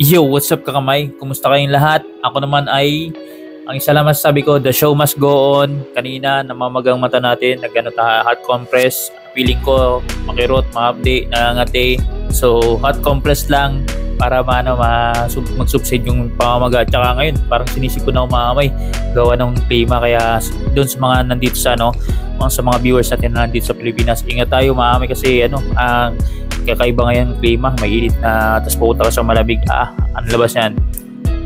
Yo, what's up kakamay? Kumusta kayong lahat? Ako naman ay, ang isa lang masasabi ko, the show must go on. Kanina, namamagang mata natin, hot compress. Feeling ko, makirot, ma-update, nangangati. So, hot compress lang para mag-subside yung pamamaga. Tsaka ngayon, parang sinisip ko na umamay. Gawa ng klima, kaya doon sa mga nandito sa mga viewers natin na nandito sa Pilipinas, ingat tayo umamay kasi kakaiba ngayon klima, may init na tapos pupunta ka sa malamig, ang labas yan,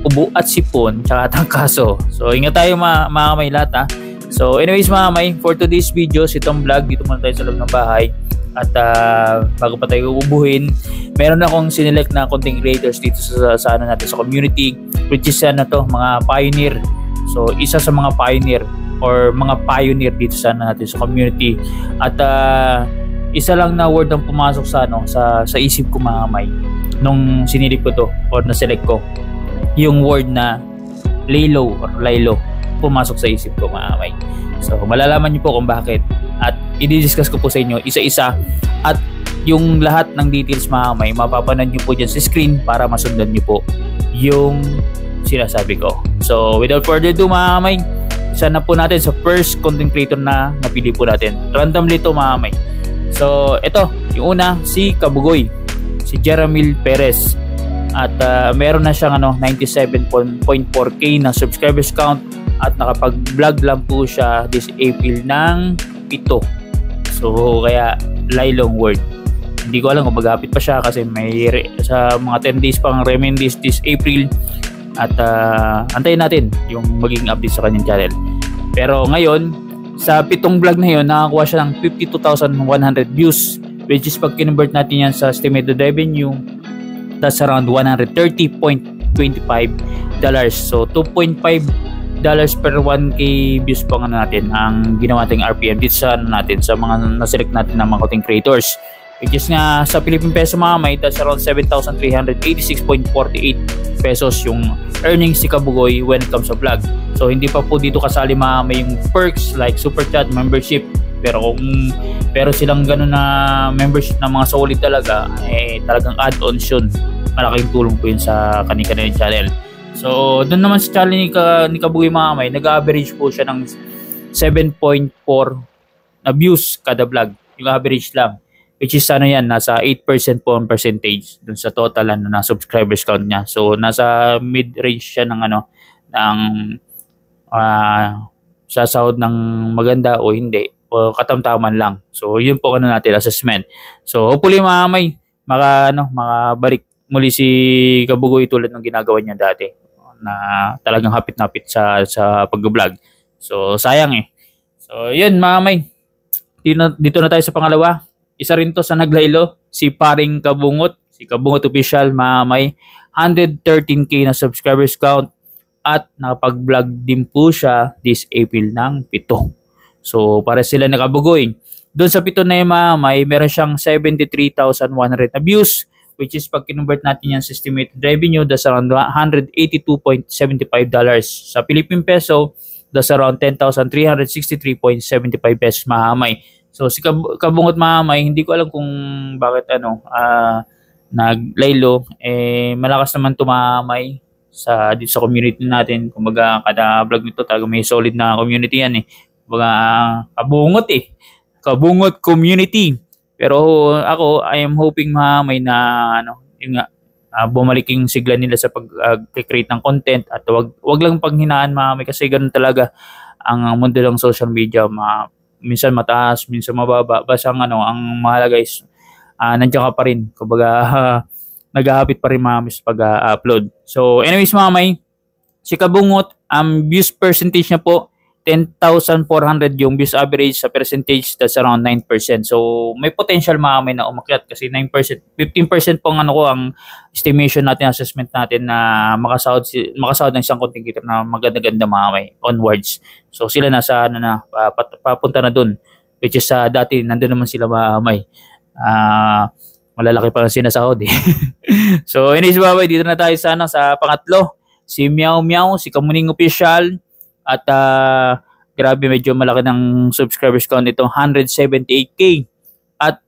ubo at sipon tsaka tangkaso. So ingat tayo mga may lahat. So anyways mga may, for today's video, itong vlog, dito muna tayo sa loob ng bahay. At bago pa tayo ubuhin, meron akong sinelect na content creators dito sa natin sa community, which is mga pioneer. So isa sa mga pioneer or mga pioneer dito natin sa community. At isa lang na word ang pumasok sa isip ko mga may nung sinilip ko to or na-select ko, yung word na Lilo or Lilo pumasok sa isip ko mga may. So malalaman niyo po kung bakit at i-discuss ko po sa inyo isa-isa, at yung lahat ng details mga may mapapanood niyo po dyan sa screen para masundan niyo po yung sinasabi ko. So without further ado mga may, isa na po natin sa first content creator na napili po natin. Randomly to mga may. So, ito, yung una, si Kabugoy, si Jeramil Perez. At meron na siyang 97.4k na subscribers count at nakapag-vlog lang po siya this April ng 7. So, kaya Lilong word. Hindi ko alam kung mag-hapit pa siya kasi may sa mga 10 days pang remaining this April. At antayin natin yung magiging update sa kanyang channel. Pero ngayon, sa 7 vlog na yun, nakakuha siya ng 52,100 views, which is pag kinonvert natin yan sa estimated revenue, that's around $130.25. So $2.5 per 1k views pa natin ang ginawa nating RPM dito sa sa mga na-select natin na mga content creators, which is nga sa Philippine peso mga may, that's around 7,386.48 pesos yung earnings si Kabugoy when it comes to vlog. So hindi pa po dito kasali may yung perks like super chat, membership, pero silang ganun na membership na mga solid talaga, talagang add-ons yun. Malaking tulong po yun sa kanilang channel. So doon naman sa channel ni Kabugoy mga may, nag-average po siya ng 7.4 na views kada vlog, yung average lang, which is nasa 8% po ang percentage dun sa total na subscribers count niya. So nasa mid-range siya ng sasahod ng maganda o hindi, o katamtaman lang. So yun po natin assessment. So hopefully may makabalik muli si Kabugoy tulad ng ginagawa niya dati, na talagang hapit-napit sa pag-vlog. So sayang So yun may, dito na tayo sa pangalawa. Isa rin to sa naglaylo, si Paring Kabungot, si Kabungot Official, may 113k na subscribers count at nakapag-vlog din po siya this April ng 7. So para sila na Kabugoy. Doon sa 7 na yung may meron siyang 73,100 na views, which is pag kinonvert natin yan sa estimated revenue, that's around $182.75. Sa Philippine peso, that's around 10,363.75 pesos may. So si Kabungot may, hindi ko alam kung bakit naglaylo, malakas naman tumamay dito sa community natin. Kumbaga kada vlog nito talaga may solid na community yan Kumbaga Kabungot Kabungot community. Pero ako, I am hoping may na bumalik yung sigla nila sa pag-create ng content, at wag lang panghinaan may, kasi ganun talaga ang mundo ng social media. Minsan mataas, minsan mababa. Basta ang mahalaga is nandiyan ka pa rin. Kumbaga naghahapit pa rin sa pag-upload. So anyways may, si Kabungot, views percentage niya po 10,400 yung views average. Sa percentage, that's around 9%. So may potential may na umakyat kasi 9%, 15% po ang estimation natin, assessment natin na makasahod ng isang content creator na maganda-ganda may onwards. So sila nasa papunta na dun, which is dati nandun naman sila may malalaki pa ang sinasahod So anyways dito na tayo sa pangatlo, si Meow Meow, si Kamuning Official. At grabe, medyo malaki ng subscribers count nito, 178k. At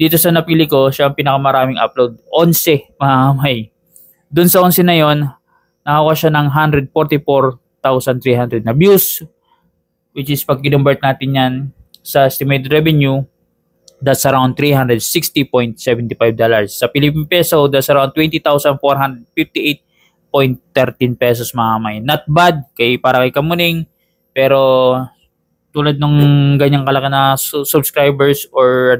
dito sa napili ko, siya ang pinakamaraming upload, 11 mga may. Doon sa 11 na yon, nakakuha siya ng 144,300 na views, which is pag kinonvert natin yan sa estimated revenue, that's around $360.75. Sa Philippine peso, that's around 20,458.13 pesos mga kamay. Not bad para kay Kamuning, pero tulad nung ganyang kalaki na subscribers or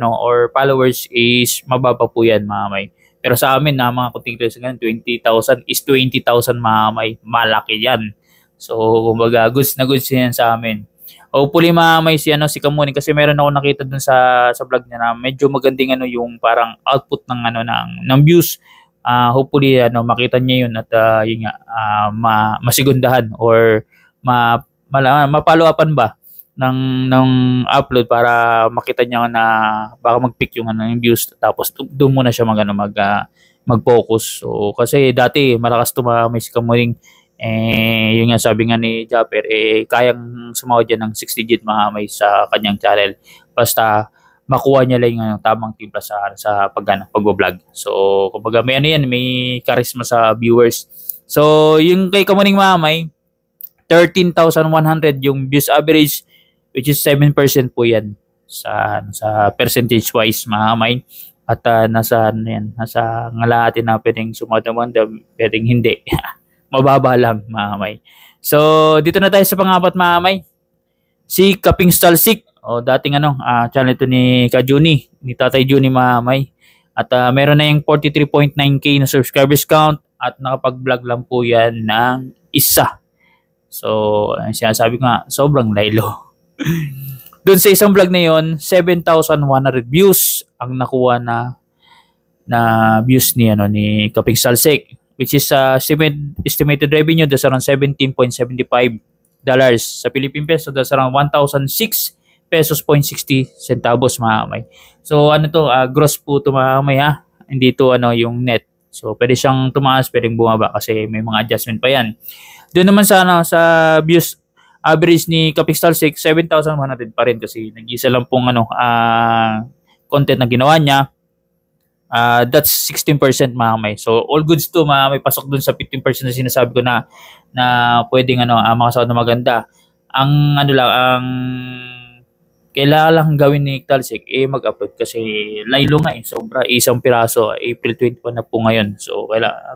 followers is mababa po yan mga kamay. Pero sa amin na mga content creators ganun, 20,000 is 20,000 mga kamay. Malaki yan. So kumbaga goods na goods yan sa amin. Hopefully may si Kamuning, kasi meron ako nakita dun sa vlog niya na medyo magandang yung parang output ng views. Hopefully makita niya yun at yun nga masigundahan or ma-follow upan ba ng upload para makita niya na baka mag-pick yung views, tapos doon muna siya mag-focus. So kasi dati malakas may si Kamuning, yun nga sabi nga ni Japper, kayang sumawad yan ng 6 digit mga kamay sa kanyang channel, basta makuha niya lang yung tamang timpla sa pag-vlog. So kumbaga may may charisma sa viewers. So yung kay Kamuning mga kamay, 13,100 yung views average, which is 7% po yan sa percentage wise mga kamay. At nasa ngalahati na pwedeng sumadamanda, pwedeng hindi. Mababa lang mga kamay. So dito na tayo sa pang-apat mga kamay. Si Kaping Stalsik, dating channel ito ni Kajuni, ni Tatay Juni mga kamay. At meron na yung 43.9k na subscribers count at nakapag-vlog lang po yan ng isa. So sinasabi ko nga, sobrang laylo. Doon sa isang vlog na yon, 7,100 views ang nakuha na views ni Kaping Stalsik, which is estimated revenue that's around $17.75. Sa Philippine peso, that's around 1,006 pesos 60 centavos mga kamay. So gross po ito mga kamay ha. Hindi ito yung net. So pwede siyang tumaas, pwedeng bumaba kasi may mga adjustment pa yan. Doon naman sa views average ni Kaping Stalsik, 7,100 pa rin kasi nag-isa lang pong content na ginawa niya. That's 16% mga kamay. So all goods to mga kamay, pasok dun sa 15% na sinasabi ko na pwedeng makasahod na maganda. Ang kailangan lang gawin ni Stalsik mag-upload kasi laylo nga sobra, isang piraso, April 21 na po ngayon. So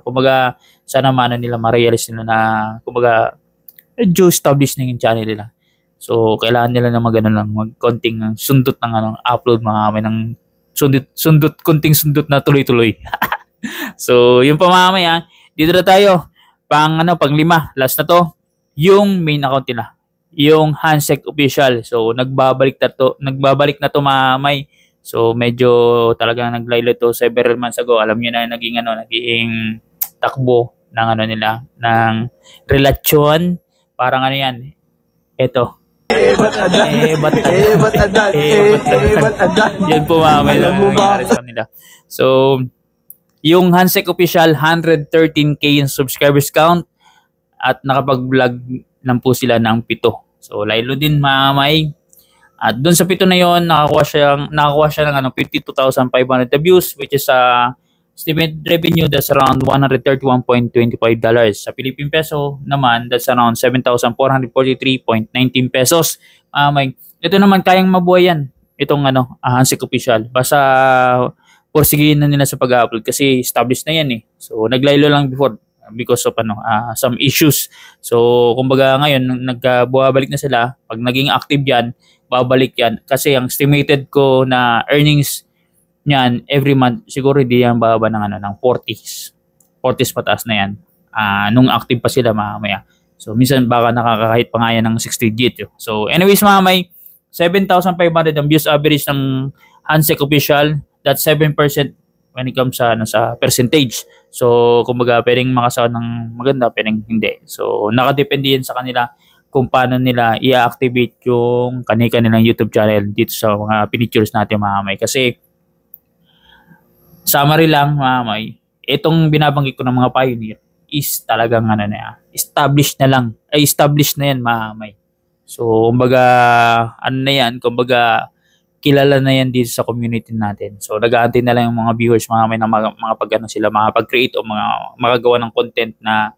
kumbaga sana nila ma-realize nila na kumbaga medyo established na yung channel nila. So kailangan nila na mag-konting sundot ng upload mga kamay, ng konting sundot na tuloy-tuloy. So yung pamamaya, dito na tayo pang 5, last na to, yung main account nila, yung Hansek Official. So nagbabalik na to mga kamay. So medyo talagang naglaylo to several months ago. Alam niyo na naging takbo ng nila ng relasyon, parang yan. Ito. Yan po mga kamay lang nangyari sa kanila. So, yung Hansek Official, 113k yung subscribers count at nakapag-vlog lang po sila ng 7. So, laylo din mga kamay. At doon sa 7 na yon, nakakuha siya ng 52,500 views, which is estimated revenue that's around $131.25. Sa Philippine peso naman, that's around 7,443.19 pesos. Ito naman kayang mabuhay yan, itong Hansek Official. Basta porsigihin na nila sa pag-upload kasi established na yan So naglaylo lang before because of some issues. So kumbaga ngayon nagbuhabalik na sila. Pag naging active yan, babalik yan kasi ang estimated ko na earnings niyan every month siguro hindi yan bababa ng 40s pataas na yan nung active pa sila mamaya. So minsan baka nakakahit pa nga yan ng 6 digit. So anyways mamay, 7,500 ang views average ng Hansek Official. That's 7% when it comes sa percentage. So kumbaga pwedeng makasahod ng maganda, pwedeng hindi. So nakadepende yan sa kanila kung paano nila i-activate yung kanilang YouTube channel dito sa mga pinictures natin mamay. Kasi summary lang mga kamay, itong binabanggit ko ng mga pioneer is talagang established na yan mga kamay. So kumbaga na yan, kumbaga kilala na yan dito sa community natin. So nag-aantay na lang yung mga viewers, mga pag ano sila, makapag-create o mga makagawa ng content na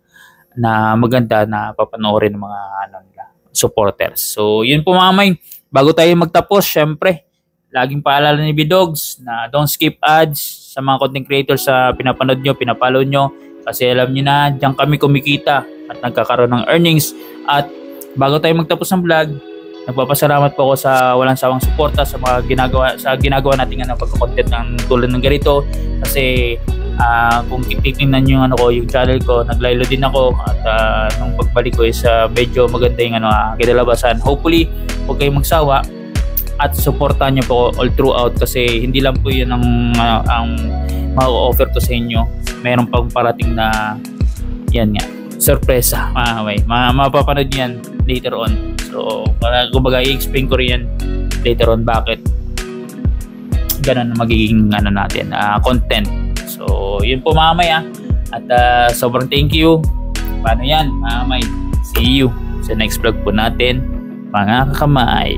maganda na papanoorin ng mga ano nila, supporters. So yun po mga may, bago tayo magtapos, syempre, laging paalala ni Bidogs na don't skip ads sa mga content creators sa pinapanood nyo, pinapollow nyo, kasi alam nyo na, diyan kami kumikita at nagkakaroon ng earnings. At bago tayo magtapos ng vlog, nagpapasalamat po ako sa walang sawang suporta sa mga ginagawa natin ng pagko-content ng tulad ng ganito, kasi kung titingnan niyo yung yung channel ko, naglaylo din ako at nung pagbalik ko is medyo maganda yung kinalabasan. Hopefully huwag kayong magsawa at suportahan niyo po all throughout, kasi hindi lang po yun ang ma-offer ko sa inyo. Meron pang parating na yan nga, sorpresa. Mapapanood yan later on. So, kumbaga i-explain ko rin yan later on bakit ganun magiging natin, content. So, yun po mga may At sobrang thank you. Paano yan mga may? See you sa next vlog po natin, mga kakamay.